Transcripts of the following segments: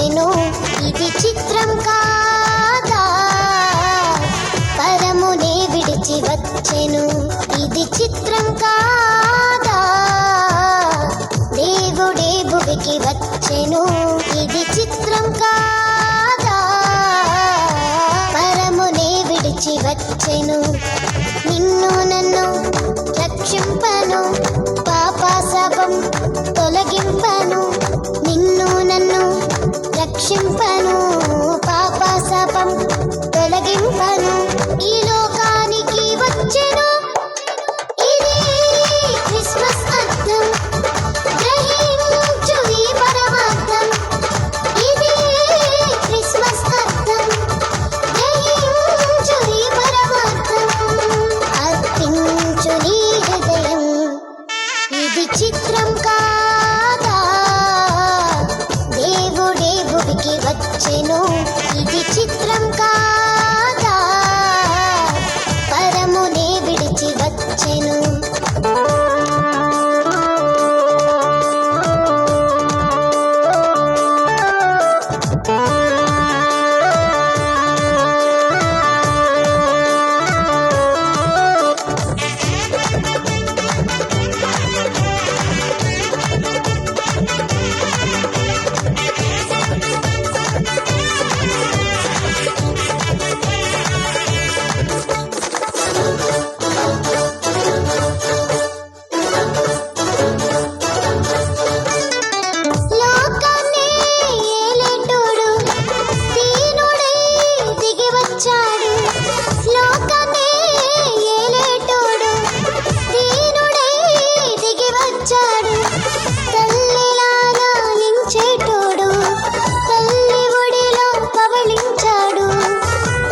వచ్చెను, ఇది చిత్రం కాదా? పరమునే విడిచి వచ్చెను, ఇది చిత్రం కాదా? దేవుడే భువికి వచ్చెను, ఇది చిత్రం కాదా? పరమునే విడిచి వచ్చెను, నిన్ను నన్ను రక్షింపను, పాపశాపం తొలగింపను. నిన్ను నన్ను రక్షింపను, పాపశాపం తొలగింపను. ఈ లోకానికి వచ్చెను, ఇది క్రిస్మస్ అర్థం. గ్రహించు ఈ పరమార్థం, ఇది క్రిస్మస్ అర్థం. గ్రహించు ఈ పరమార్థం, అర్పించు నీ హృదయం, ఇది చిత్రం కాదా? దేవుడే భువికి వచ్చెను, ఇది చిత్రం కాదా? పరమునే విడిచి వచ్చెను. లోకాన్ని ఏలేటోడు దీనుడై దిగి వచ్చాడు. లోకాన్ని ఏలేటోడు దీనుడై దిగి వచ్చాడు. తల్లిలా లాలించేటోడు తల్లి ఒడిలో పవళించాడు.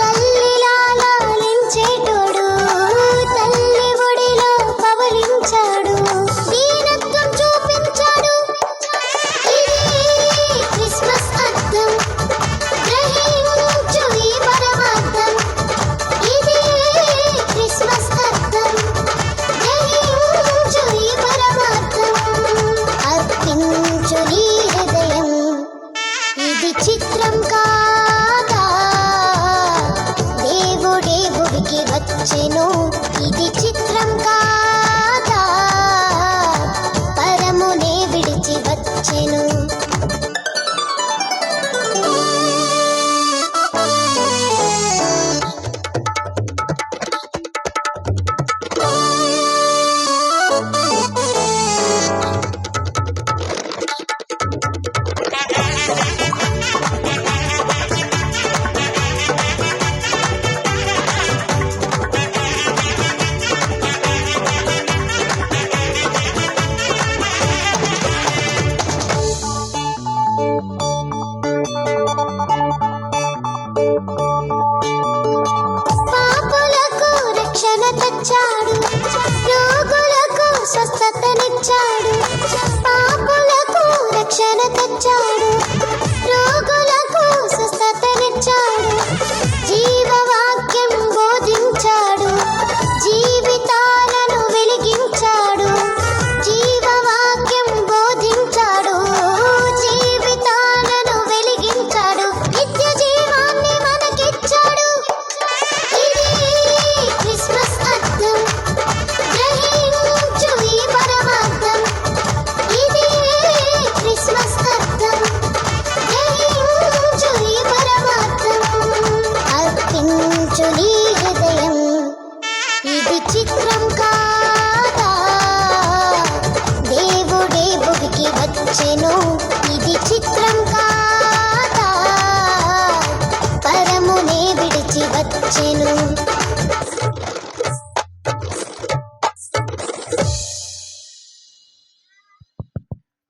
తల్లిలా లాలించేటోడు తల్లి ఒడిలో పవళించాడు. దీనత్వం చూపించాడు, ఇది క్రిస్మస్ అర్థం. గ్రహించు ఈ పరమార్థం, ఇది క్రిస్మస్ అర్థం. గ్రహించు ఈ పరమార్థం, అర్పించు నీ హృదయం, ఇది చిత్రం కాదా? దేవుడే భువికి వచ్చెను, ఇది చిత్రం కాదా? పరమునే విడిచి వచ్చెను. పాపులకు రక్షణ తెచ్చాడు, రోగులకు స్వస్థతనిచ్చాడు. పాపులకు రక్షణ తెచ్చాడు, రోగులకు స్వస్థతనిచ్చాడు. జీవవాక్యం బోధించాడు, జీవితాలను వెలిగించాడు. జీవవాక్యం బోధించాడు, జీవితాలను వెలిగించాడు. నిత్య జీవాన్ని మనకిచ్చాడు, ఇది క్రిస్మస్ అర్థం. గ్రహించు ఈ పరమార్థం, ఇది క్రిస్మస్ అర్థం. గ్రహించు ఈ పరమార్థం, అర్పించు నీ హృదయం, ఇది చిత్రం కాదా? దేవుడే భువికి వచ్చెను, ఇది చిత్రం కాదా? పరమునే విడిచి వచ్చెను.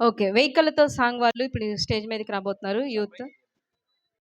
ఓకే, వెహికల్తో సాంగ్ వాళ్ళు ఇప్పుడు స్టేజ్ మీదకి రాబోతున్నారు యూత్.